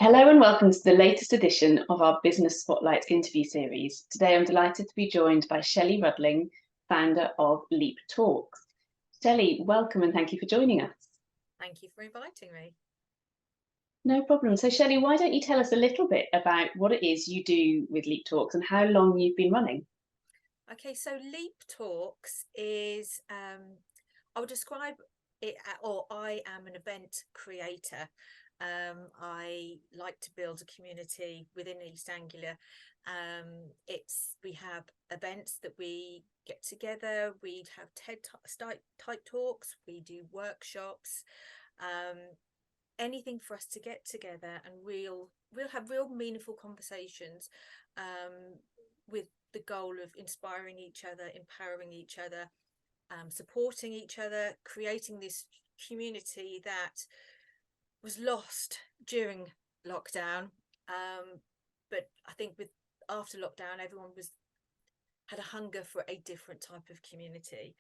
Hello and welcome to the latest edition of our Business Spotlight interview series. Today I'm delighted to be joined by Shelley Rudling, founder of Leap Talks. Shelley, welcome and thank you for joining us. Thank you for inviting me. No problem. So Shelley, why don't you tell us a little bit about what it is you do with Leap Talks and how long you've been running? Okay, so Leap Talks is, I would describe it, or I am an event creator. I like to build a community within East Anglia. We have events that we get together. We have TED type talks. We do workshops. Um, Anything for us to get together and we'll have real meaningful conversations, with the goal of inspiring each other, empowering each other, supporting each other, creating this community that was lost during lockdown. But I think with after lockdown, everyone had a hunger for a different type of community,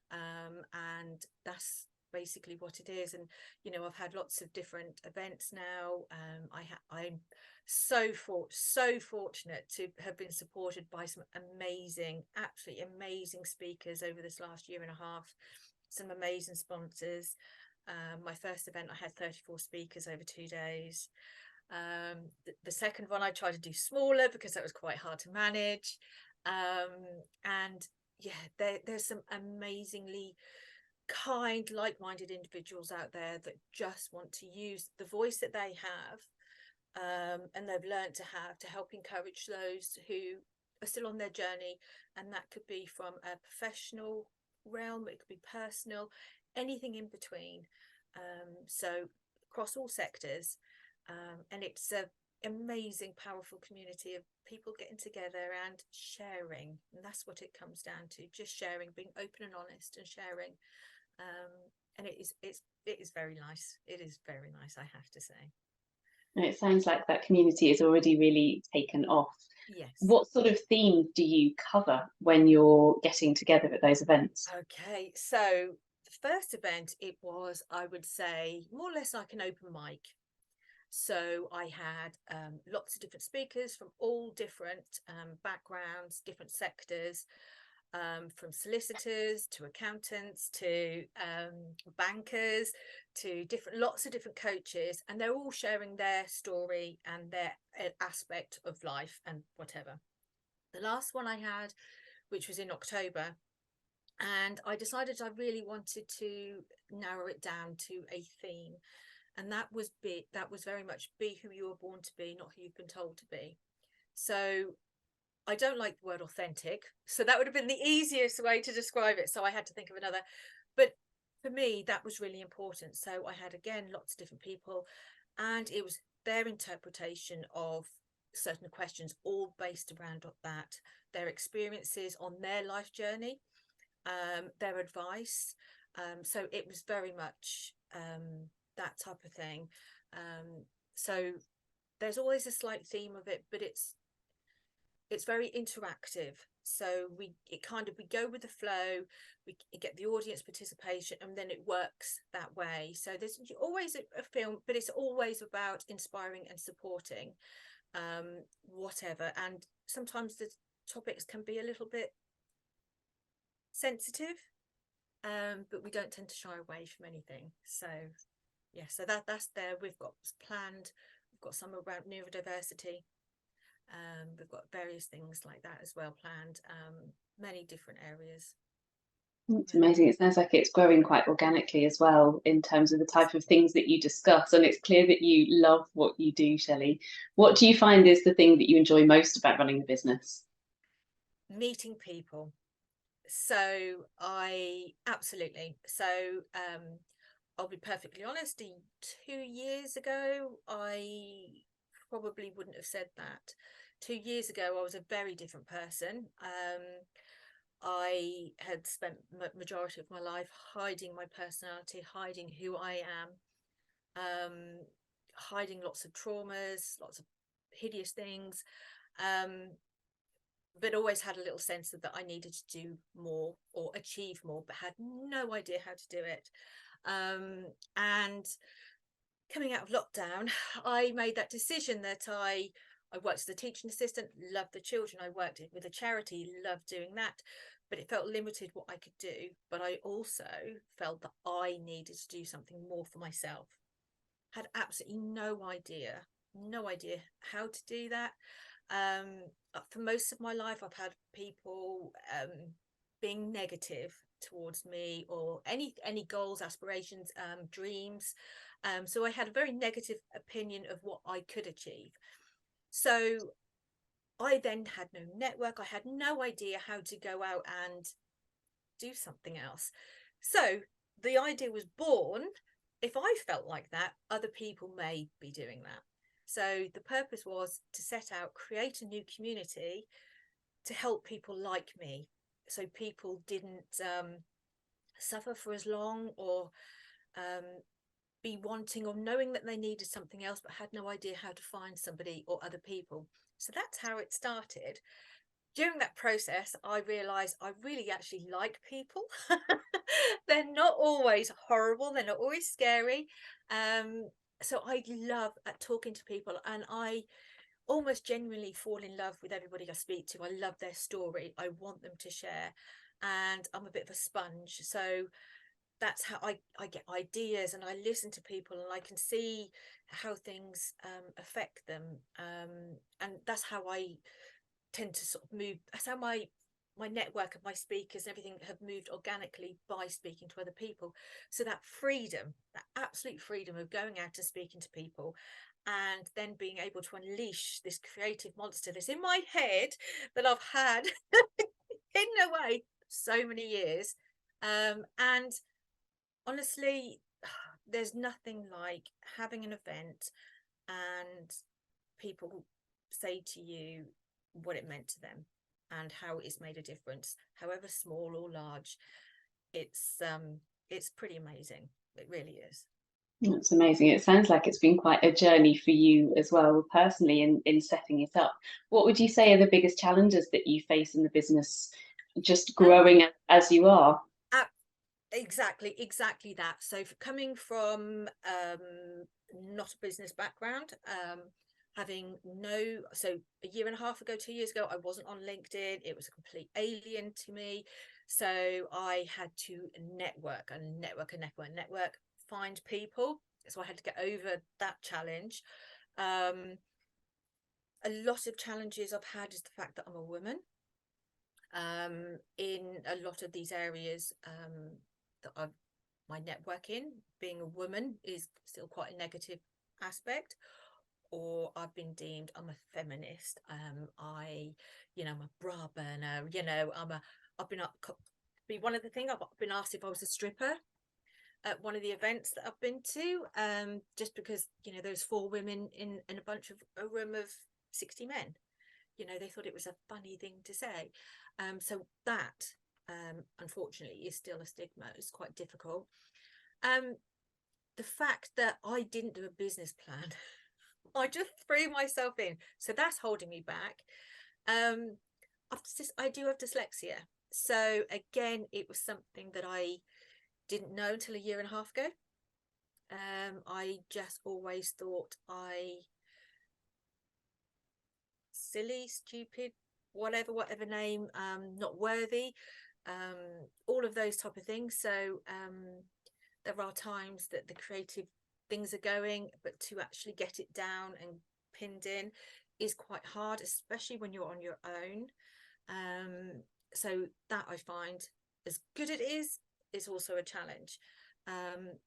and that's basically what it is. And I've had lots of different events now. I'm so fortunate to have been supported by some amazing, absolutely amazing speakers over this last year and a half, some amazing sponsors. My first event, I had 34 speakers over 2 days. The second one I tried to do smaller because that was quite hard to manage. And yeah, there's some amazingly kind, like-minded individuals out there that just want to use the voice that they have, and they've learned to help encourage those who are still on their journey. And that could be from a professional realm, it could be personal, anything in between. So across all sectors, and it's a amazing, powerful community of people getting together and sharing, and that's what it comes down to, just sharing, being open and honest and sharing. And it is very nice. It is very nice, I have to say. And it sounds like that community is already really taken off. Yes. What sort of themes do you cover when you're getting together at those events? Okay, so the first event, it was, I would say, more or less like an open mic. So I had lots of different speakers from all different backgrounds, different sectors, from solicitors to accountants to bankers to lots of different coaches, and they're all sharing their story and their aspect of life and whatever. The last one I had, which was in October, and I decided I really wanted to narrow it down to a theme, and that was very much be who you were born to be, not who you've been told to be. So I don't like the word authentic, so that would have been the easiest way to describe it. So I had to think of another. But for me, that was really important. So I had, again, lots of different people, and it was their interpretation of certain questions, all based around that, their experiences on their life journey, their advice. So it was very much that type of thing. So there's always a slight theme of it, but it's very interactive. So we go with the flow, we get the audience participation, and then it works that way. So there's always a film, but it's always about inspiring and supporting, whatever. And sometimes the topics can be a little bit sensitive, but we don't tend to shy away from anything. So yeah, so that's there. We've got some around neurodiversity. We've got various things like that as well planned, many different areas. It's amazing. It sounds like it's growing quite organically as well in terms of the type of things that you discuss. And it's clear that you love what you do, Shelley. What do you find is the thing that you enjoy most about running the business? Meeting people. So I absolutely. So I'll be perfectly honest. 2 years ago, I probably wouldn't have said that. 2 years ago, I was a very different person. I had spent majority of my life hiding my personality, hiding who I am, hiding lots of traumas, lots of hideous things, but always had a little sense of that I needed to do more or achieve more, but had no idea how to do it. And coming out of lockdown, I made that decision that I worked as a teaching assistant, loved the children. I worked with a charity, loved doing that, but it felt limited what I could do. But I also felt that I needed to do something more for myself. Had absolutely no idea how to do that. For most of my life, I've had people being negative towards me, or any goals, aspirations, dreams. So I had a very negative opinion of what I could achieve. So I then had no network. I had no idea how to go out and do something else. So the idea was born. If I felt like that, other people may be doing that. So the purpose was to set out, create a new community to help people like me, so people didn't suffer for as long, or be wanting or knowing that they needed something else but had no idea how to find somebody or other people. So that's how it started. During that process, I realized I really actually like people. They're not always horrible, they're not always scary. So I love talking to people, and I almost genuinely fall in love with everybody I speak to. I love their story. I want them to share, and I'm a bit of a sponge. So that's how I get ideas, and I listen to people, and I can see how things affect them. And that's how I tend to sort of move. That's how my network of my speakers and everything have moved organically, by speaking to other people. So that freedom, that absolute freedom of going out and speaking to people, and then being able to unleash this creative monster that's in my head that I've had hidden away so many years. And honestly, there's nothing like having an event and people say to you what it meant to them and how it's made a difference, however small or large. It's pretty amazing. It really is. That's amazing. It sounds like it's been quite a journey for you as well, personally, in setting it up. What would you say are the biggest challenges that you face in the business, just growing as you are? Exactly that. So coming from not a business background, having so a year and a half ago, 2 years ago, I wasn't on LinkedIn. It was a complete alien to me. So I had to network, find people. So I had to get over that challenge. A lot of challenges I've had is the fact that I'm a woman. In a lot of these areas that my network in, being a woman is still quite a negative aspect, or I've been deemed I'm a feminist. I'm a bra burner. I've been one of the things, I've been asked if I was a stripper at one of the events that I've been to, just because there's 4 women in a room of 60 men. They thought it was a funny thing to say. So that unfortunately is still a stigma. It's quite difficult. The fact that I didn't do a business plan, I just threw myself in, so that's holding me back. I do have dyslexia, so again, it was something that I didn't know until a year and a half ago. I just always thought silly, stupid, whatever name, not worthy, all of those type of things. So there are times that the creative things are going, but to actually get it down and pinned in is quite hard, especially when you're on your own. So that, I find, as good it is, it's also a challenge. And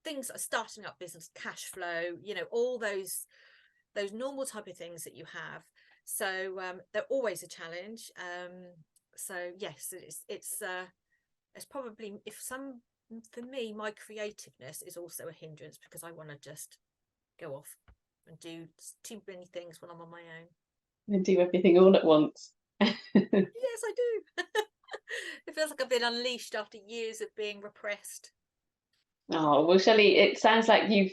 things like starting up business, cash flow, all those normal type of things that you have. So they're always a challenge. So yes, it's probably, for me, my creativeness is also a hindrance, because I want to just go off and do too many things when I'm on my own. And do everything all at once. Yes, I do. It feels like I've been unleashed after years of being repressed. Oh, well, Shelley, it sounds like you've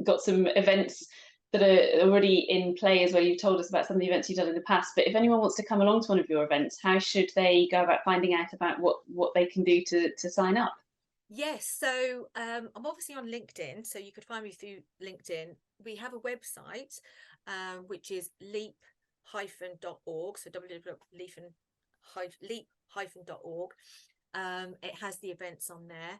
got some events that are already in play as well. You've told us about some of the events you've done in the past, but if anyone wants to come along to one of your events, how should they go about finding out about what they can do to sign up? Yes, so I'm obviously on LinkedIn, so you could find me through LinkedIn. We have a website, which is leap-.org, so www.leap-.org. It has the events on there.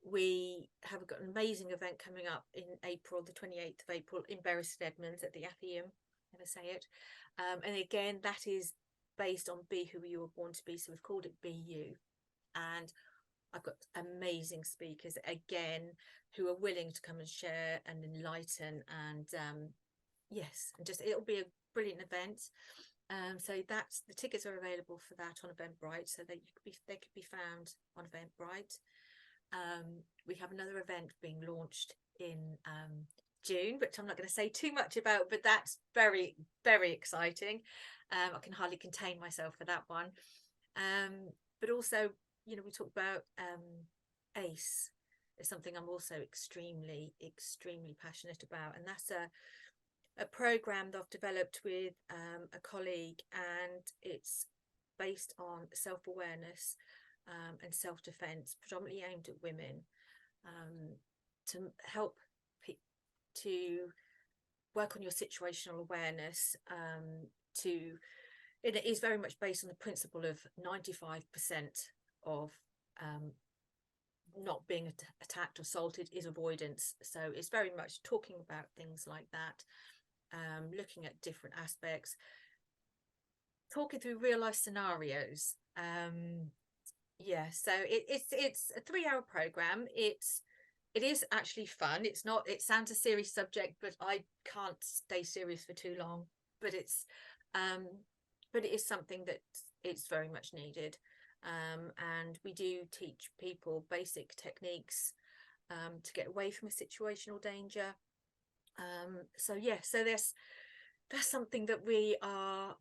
We have got an amazing event coming up in April, the 28th of April, in Bury St Edmunds at the Athenaeum. Never say it. And again, that is based on Be Who You Were Born to Be. So we've called it Be You. And I've got amazing speakers again who are willing to come and share and enlighten, and yes, and just it'll be a brilliant event. So that's the tickets are available for that on Eventbrite, so they could be found on Eventbrite. We have another event being launched in June, which I'm not going to say too much about, but that's very, very exciting. I can hardly contain myself for that one. But also, you know, we talked about ACE is something I'm also extremely passionate about, and that's a program that I've developed with a colleague, and it's based on self-awareness and self-defense, predominantly aimed at women, to help to work on your situational awareness. It is very much based on the principle of 95% of not being attacked or assaulted is avoidance. So it's very much talking about things like that, looking at different aspects, talking through real life scenarios. Yeah, so it's a 3-hour program. It is actually fun. It's not, it sounds a serious subject, but I can't stay serious for too long. But it is something that it's very much needed. And we do teach people basic techniques to get away from a situational danger. So yeah, so that's something that we are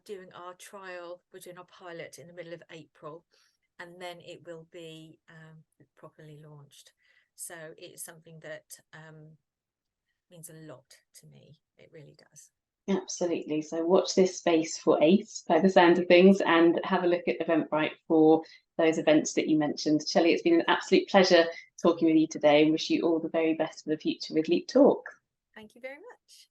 doing our trial. We're doing our pilot in the middle of April, and then it will be properly launched. So it's something that means a lot to me. It really does. Absolutely. So watch this space for ACE by the sound of things, and have a look at Eventbrite for those events that you mentioned. Shelley, it's been an absolute pleasure talking with you today, and wish you all the very best for the future with Leap Talk. Thank you very much.